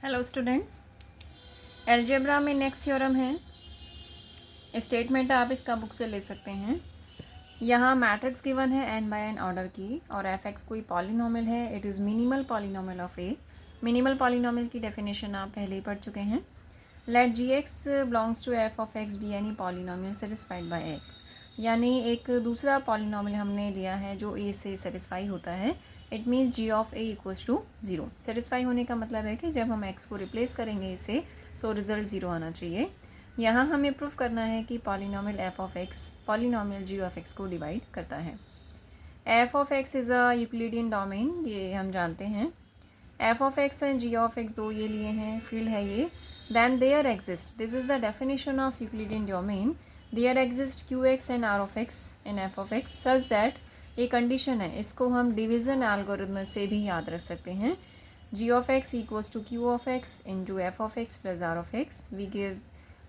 Hello students, algebra में next theorem है। Statement आप इसका बुक से ले सकते हैं। यहाँ मैट्रिक्स गिवन है n बाय n ऑर्डर की और एफ एक्स कोई पॉलिनोमियल है। It is minimal polynomial of A. Minimal polynomial की डेफिनेशन आप पहले ही पढ़ चुके हैं। Let G X belongs to F of X be any polynomial satisfied by X. यानी एक दूसरा पॉलिनोमियल हमने लिया है जो ए से सेटिस्फाई होता है। It means ji of A equals to zero. Satisfy होने का मतलब है कि जब हम एक्स को रिप्लेस करेंगे इसे सो रिजल्ट ज़ीरो आना चाहिए। यहाँ हमें प्रूफ करना है कि polynomial F of X polynomial G of X को डिवाइड करता है। F of X is a Euclidean domain, ये हम जानते हैं। F of X and G of X दो ये लिए हैं, फील्ड है ये। Then there exist, this is the definition of Euclidean domain. There exist Q X and R of X in F of X such that, ये condition है, इसको हम डिवीज़न एल्गोरिथम से भी याद रख सकते हैं। G of x equals to q of x into f of x plus r of x. We give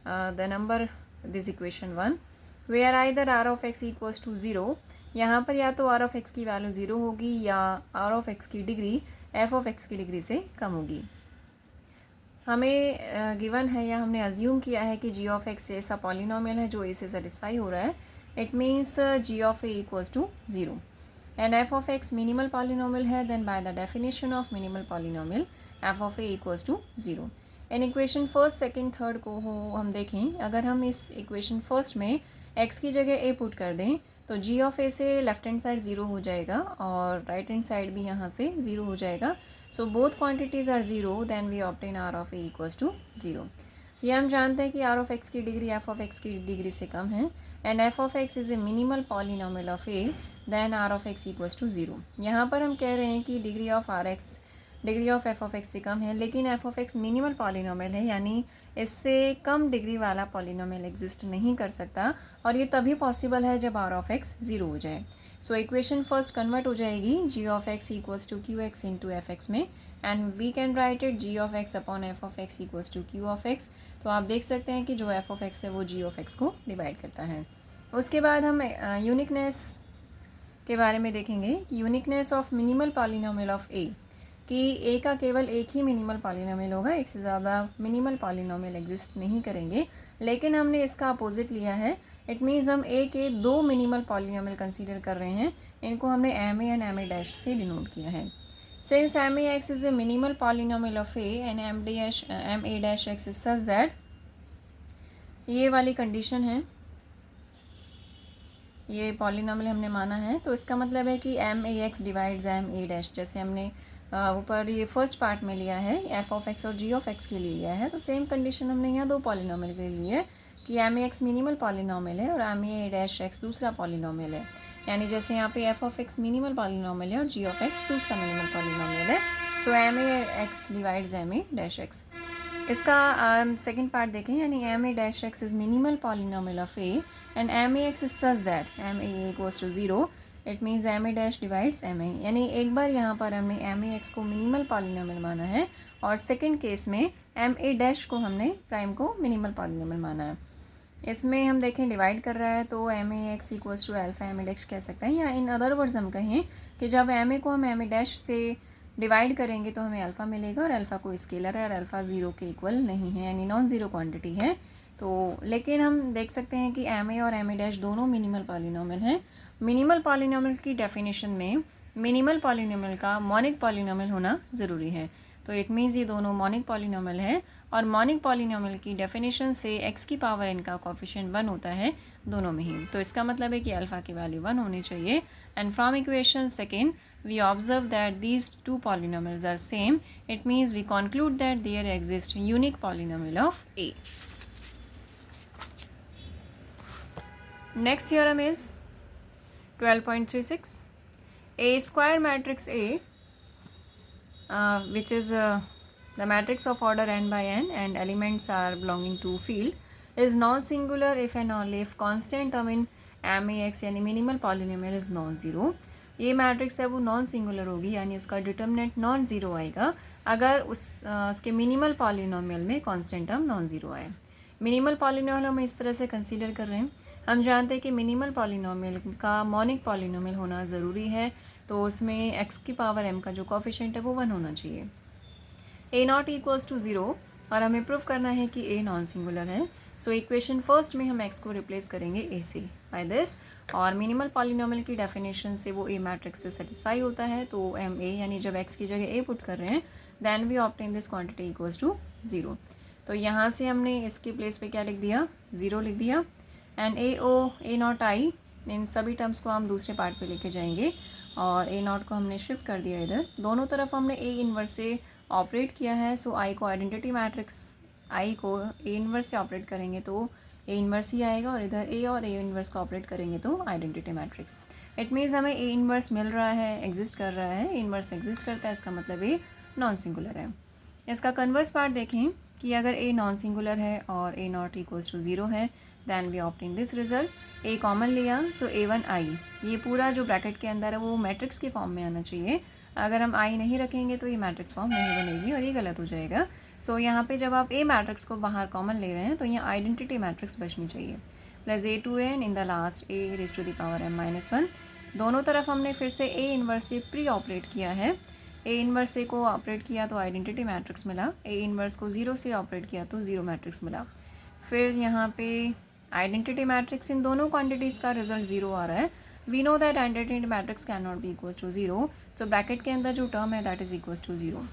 the number this equation 1 where either r of x equals to zero. यहाँ पर या तो आर ऑफ एक्स की value zero होगी या r of x की degree F of x की degree से कम होगी। हमें गिवन है या हमने अज्यूम किया है कि जी ऑफ एक्स ऐसा पॉलिनोमियल है जो ए से सेटिस्फाई हो रहा है। It means ji of A equals to zero and F of x minimal polynomial है। Then by the definition of minimal polynomial F of A equals to zero. In equation first second third को हम देखें, अगर हम इस equation first में x की जगह ए पुट कर दें तो जी ऑफ ए से लेफ्ट हैंड साइड ज़ीरो हो जाएगा और राइट हैंड साइड भी यहाँ से ज़ीरो हो जाएगा। So both quantities are zero, then we obtain R of A equals to zero. ये हम जानते हैं कि आर ऑफ एक्स की डिग्री एफ ऑफ एक्स की डिग्री से कम है and F of X is a minimal polynomial of A, then R of x equals to zero. यहाँ पर हम कह रहे हैं कि degree of R X degree of F of X से कम है, लेकिन F of x minimal polynomial है, यानी इससे कम डिग्री वाला पॉलिनोमियल एग्जिस्ट नहीं कर सकता और ये तभी पॉसिबल है जब आर ऑफ एक्स ज़ीरो हो जाए। सो इक्वेशन फर्स्ट कन्वर्ट हो जाएगी g of x equals to q x into f x में and we can write it g of x upon f of x equals to q of x. तो आप देख सकते हैं कि जो एफ ऑफ एक्स है वो जी ऑफ एक्स को डिवाइड करता है। उसके बाद हम यूनिकनेस के बारे में देखेंगे। Uniqueness of minimal polynomial of a, कि ए का केवल एक ही मिनिमल पॉलिनोमियल होगा, एक से ज़्यादा मिनिमल पॉलिनोमियल एग्जिस्ट नहीं करेंगे, लेकिन हमने इसका अपोजिट लिया है। इट मीन्स हम ए के दो मिनिमल पॉलिनोमियल कंसीडर कर रहे हैं, इनको हमने M A and M A dash से डिनोट किया है। Since M A X is a minimal polynomial of A and M A dash X is such that, ये वाली कंडीशन है, ये पॉलिनोमियल हमने माना है, तो इसका मतलब है कि M A x divides M A dash, जैसे हमने ऊपर ये फर्स्ट पार्ट में लिया है एफ ऑफ एक्स और जी ऑफ एक्स के लिए लिया है, तो सेम कंडीशन हमने यहाँ दो पॉलिनोमियल के लिए है कि M A x minimal polynomial है और एम ए डैश एक्स दूसरा पॉलिनोमियल है। यानी जैसे यहाँ पे f of x minimal polynomial है और जी ऑफ एक्स दूसरा मिनिमल पॉलिनोमियल है। So m A x divides M A dash x. इसका सेकंड पार्ट देखें, यानी m A dash x is minimal polynomial of A and M A x is such that m a equals to zero. It means M A dash divides M A, यानी एक बार यहाँ पर हमने M ए X को minimal polynomial माना है और सेकंड केस में एम ए डैश को हमने प्राइम को मिनिमल पॉलिनोमियल माना है। इसमें हम देखें डिवाइड कर रहा है तो M A X equals to alpha M A dash कह सकते हैं, या इन अदर वर्ड्स हम कहें कि जब एम ए को हम एम ए डैश से डिवाइड करेंगे तो हमें अल्फ़ा मिलेगा और अल्फ़ा को स्केलर है और अल्फ़ा ज़ीरो के इक्वल नहीं है, यानी नॉन ज़ीरो क्वांटिटी है। तो लेकिन हम देख सकते हैं कि एम ए और एम ए डैश दोनों मिनिमल पॉलिनोमियल हैं। मिनिमल पॉलिनोमियल की डेफिनेशन में मिनिमल पॉलिनोमियल का मॉनिक पॉलिनोमियल होना ज़रूरी है, तो इट मीन्स ये दोनों मॉनिक पॉलिनोमियल है और मॉनिक पॉलिनोमियल की डेफिनेशन से एक्स की पावर एन का कोफिशिएंट 1 होता है दोनों में ही, तो इसका मतलब है कि अल्फ़ा की वैल्यू 1 होनी चाहिए। And from equation second we observe that these two polynomials are same. It means we conclude that there exists unique polynomial of A. Next theorem is 12.36. A square matrix A, which is the matrix of order n by n and elements are belonging to field, is non-singular if and only if constant term in MAX यानी minimal polynomial is non-zero. ये matrix है वो non singular होगी, यानी उसका determinant non zero आएगा अगर उसके मिनिमल पॉलिनोमियल में कांस्टेंट टर्म नॉन ज़ीरो आए। मिनिमल पॉलिनोमियल हम इस तरह से कंसीडर कर रहे हैं, हम जानते हैं कि मिनिमल पॉलिनोमियल का मॉनिक पॉलिनोमियल होना ज़रूरी है, तो उसमें एक्स की पावर एम का जो कोफिशिएंट है वो 1 होना चाहिए। ए नॉट इक्वल्स टू 0 और हमें प्रूव करना है कि ए नॉन सिंगुलर है। सो इक्वेशन फर्स्ट में हम एक्स को रिप्लेस करेंगे ए से बाय दिस, और मिनिमल पॉलिनोमियल की डेफिनेशन से वो ए मैट्रिक्स से सेटिस्फाई होता है। तो एम ए यानी जब एक्स की जगह ए पुट कर रहे हैं then we obtain this quantity equals to 0। तो यहाँ से हमने इसके प्लेस पे क्या लिख दिया, 0 लिख दिया। And A O A not आई, इन सभी टर्म्स को हम दूसरे पार्ट पे लेके जाएंगे और ए नॉट को हमने शिफ्ट कर दिया इधर। दोनों तरफ हमने ए इन्वर्स से ऑपरेट किया है। सो आई को आइडेंटिटी मैट्रिक्स, आई को ए इन्वर्स से ऑपरेट करेंगे तो ए इन्वर्स ही आएगा, और इधर ए और ए इन्वर्स को ऑपरेट करेंगे तो आइडेंटिटी मैट्रिक्स। इट मीन्स हमें ए इन्वर्स मिल रहा है, एग्जिस्ट कर रहा है, इन्वर्स एग्जिस्ट करता है, इसका मतलब ए नॉन सिंगुलर है। इसका कन्वर्स पार्ट देखें कि अगर ए नॉन सिंगुलर है और ए नॉट इक्वल्स टू 0 है then we obtain this result. A common लिया सो A1 आई, ये पूरा जो ब्रैकेट के अंदर है वो मैट्रिक्स के फॉर्म में आना चाहिए। अगर हम आई नहीं रखेंगे तो ये मैट्रिक्स फॉर्म नहीं बनेगी और ये गलत हो जाएगा। सो यहाँ पे जब आप ए मैट्रिक्स को बाहर कॉमन ले रहे हैं तो यहाँ आइडेंटिटी मैट्रिक्स बचनी चाहिए, plus A2n in the last A raise to the power m-1। दोनों तरफ हमने फिर से ए इन्वर्स से प्री ऑपरेट किया है। ए इन्वर्स से को ऑपरेट किया तो आइडेंटिटी मैट्रिक्स मिला, ए इन्वर्स को 0 से ऑपरेट किया तो 0 मैट्रिक्स मिला। फिर यहाँ पे आइडेंटिटी मैट्रिक्स, इन दोनों क्वांटिटीज़ का रिजल्ट 0 आ रहा है। We know that identity matrix can not be equals to 0, तो ब्रैकेट के अंदर जो टर्म है दैट इज़ इक्वल्स टू 0।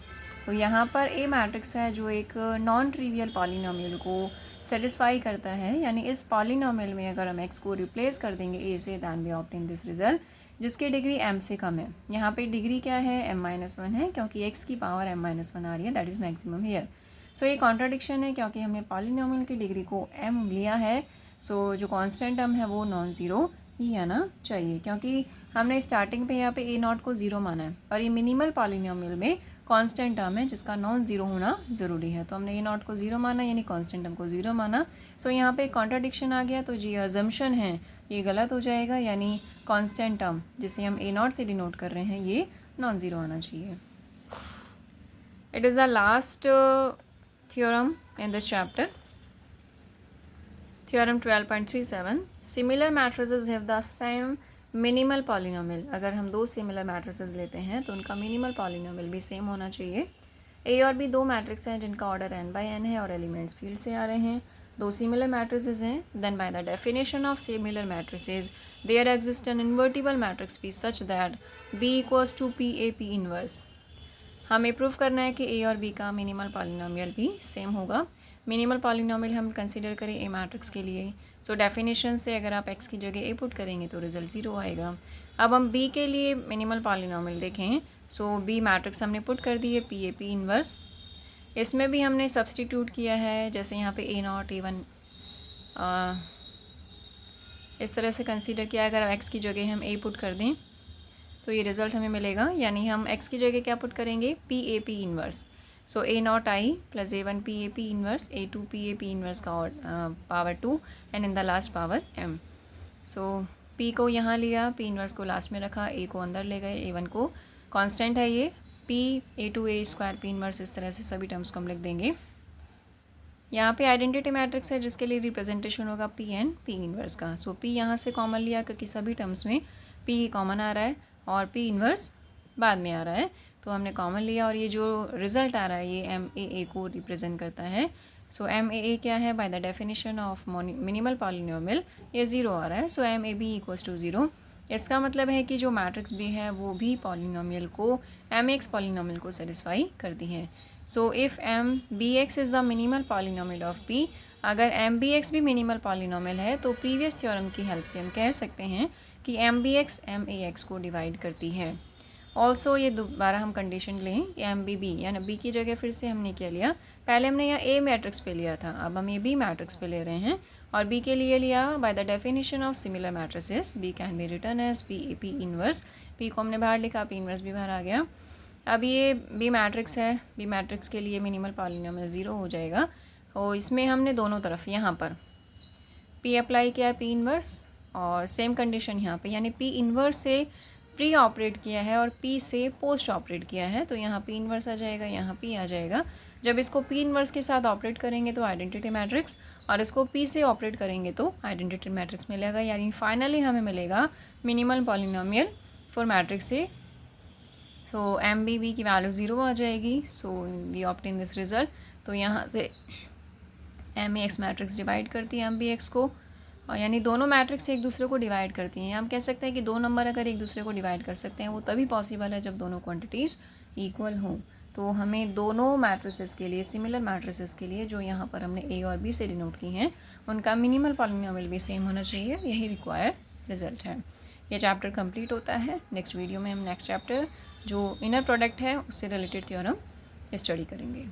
तो यहाँ पर ए मैट्रिक्स है जो एक नॉन ट्रिवियल पॉलिनोमियल को सेटिस्फाई करता है, यानी इस पॉलिनोमियल में अगर हम एक्स को रिप्लेस कर देंगे ए से then we obtain this result, जिसकी डिग्री m से कम है। यहाँ पे डिग्री क्या है, m-1 है, क्योंकि x की पावर m-1 आ रही है, दैट इज़ मैक्सिमम हियर। सो ये कॉन्ट्राडिक्शन है क्योंकि हमने पॉलिनोमियल की डिग्री को m लिया है। सो जो कांस्टेंट टर्म है वो नॉन ज़ीरो ही आना चाहिए, क्योंकि हमने स्टार्टिंग पे यहाँ पे ए नॉट को 0 माना है और ये मिनिमल पॉलिनोमियल में कांस्टेंट टर्म है जिसका नॉन ज़ीरो होना ज़रूरी है। तो हमने ए नॉट को 0 माना यानी कांस्टेंट टर्म को 0 माना। सो यहाँ पे कॉन्ट्राडिक्शन आ गया, तो जी अजम्पशन है ये गलत हो जाएगा, यानी कांस्टेंट टर्म जिसे हम ए नॉट से डिनोट कर रहे हैं ये नॉन ज़ीरो आना चाहिए। It is the last theorem in this chapter, theorem 12.37। Similar matrices have the same minimal polynomial. अगर हम दो सिमिलर मैट्रिसेस लेते हैं तो उनका मिनिमल पॉलिनोमियल भी सेम होना चाहिए। ए और बी दो मैट्रिक्स हैं जिनका ऑर्डर n/n है और एलिमेंट्स फील्ड से आ रहे हैं। दो सिमिलर मैट्रिसेस हैं, then by the definition of similar matrices there exist an invertible matrix P such that B equals to P A P inverse. हमें प्रूव करना है कि ए और बी का मिनिमल पॉलिनोमियल भी सेम होगा। मिनिमल पॉलिनोमियल हम कंसीडर करें ए मैट्रिक्स के लिए। सो डेफिनेशन से अगर आप एक्स की जगह ए पुट करेंगे तो रिजल्ट 0 आएगा। अब हम बी के लिए मिनिमल पॉलिनोमियल देखें। सो बी मैट्रिक्स हमने पुट कर दी है पी ए पी इनवर्स। इसमें भी हमने सब्सटीट्यूट किया है, जैसे यहाँ पे ए नॉट A1 इस तरह से कंसीडर किया। अगर एक्स की जगह हम ए पुट कर दें तो ये रिज़ल्ट हमें मिलेगा, यानी हम x की जगह क्या पुट करेंगे, p A P inverse. So a not I plus A1 p A P inverse, A2 p A P inverse का power 2 and in the last power m। So p को यहाँ लिया, p इनवर्स को last में रखा, a को अंदर ले गए, A1 को कांस्टेंट है ये p A2 a square p inverse, इस तरह से सभी टर्म्स को हम लिख देंगे। यहाँ पे आइडेंटिटी मैट्रिक्स है जिसके लिए रिप्रेजेंटेशन होगा p एंड p इनवर्स का। सो p यहाँ से कॉमन लिया क्योंकि सभी टर्म्स में p कॉमन आ रहा है और p इनवर्स बाद में आ रहा है, तो हमने कॉमन लिया और ये जो रिज़ल्ट आ रहा है ये m-a-a को रिप्रेजेंट करता है। सो m-a-a क्या है, bye the definition of minimal polynomial ये 0 आ रहा है। सो m-a-b इक्वल्स टू 0। इसका मतलब है कि जो मैट्रिक्स b है वो भी पॉलिनोमियल को m-x पॉलिनोमियल को सेटिस्फाई करती है। So if m-bx is the minimal polynomial of p, अगर m-bx भी मिनिमल पॉलिनोमियल है तो प्रीवियस थ्योरम की हेल्प से हम कह सकते हैं कि m-bx m-a-x को डिवाइड करती है। ऑल्सो ये दोबारा हम कंडीशन लें m-b-b, यानी b की जगह फिर से हमने क्या लिया, पहले हमने यहाँ a मैट्रिक्स पे लिया था, अब हम ये b मैट्रिक्स पे ले रहे हैं और b के लिए लिया by the definition of similar matrices b can be written as p a p inverse. p को हमने बाहर लिखा, p इनवर्स भी बाहर आ गया। अब ये b मैट्रिक्स है, b मैट्रिक्स के लिए मिनिमल पॉलिनोमियल 0 हो जाएगा और इसमें हमने दोनों तरफ यहाँ पर p अप्लाई किया है p इनवर्स और सेम कंडीशन यहाँ पे, यानी p इन्वर्स से प्री ऑपरेट किया है और p से पोस्ट ऑपरेट किया है, तो यहाँ p इन्वर्स आ जाएगा, यहाँ p आ जाएगा। जब इसको p इन्वर्स के साथ ऑपरेट करेंगे तो आइडेंटिटी मैट्रिक्स, और इसको p से ऑपरेट करेंगे तो आइडेंटिटी मैट्रिक्स मिलेगा, यानी फाइनली हमें मिलेगा minimal polynomial for matrix A so M B की वैल्यू 0 आ जाएगी. So we obtain this result. तो यहाँ से एम एक्स मैट्रिक्स डिवाइड करती है एम बी एक्स को, और यानी दोनों मैट्रिक्स एक दूसरे को डिवाइड करती हैं. हम कह सकते हैं कि दो नंबर अगर एक दूसरे को डिवाइड कर सकते हैं वो तभी पॉसिबल है जब दोनों क्वांटिटीज़ इक्वल हों. तो हमें दोनों मैट्रिसेस के लिए, सिमिलर मैट्रिसेस के लिए जो यहाँ पर हमने ए और बी से डिनोट की हैं, उनका मिनिमल पॉलिनोमियल भी सेम होना चाहिए. यही रिक्वायर्ड रिजल्ट है. ये चैप्टर कंप्लीट होता है. नेक्स्ट वीडियो में हम नेक्स्ट चैप्टर जो इनर प्रोडक्ट है उससे रिलेटेड थ्योरम स्टडी करेंगे.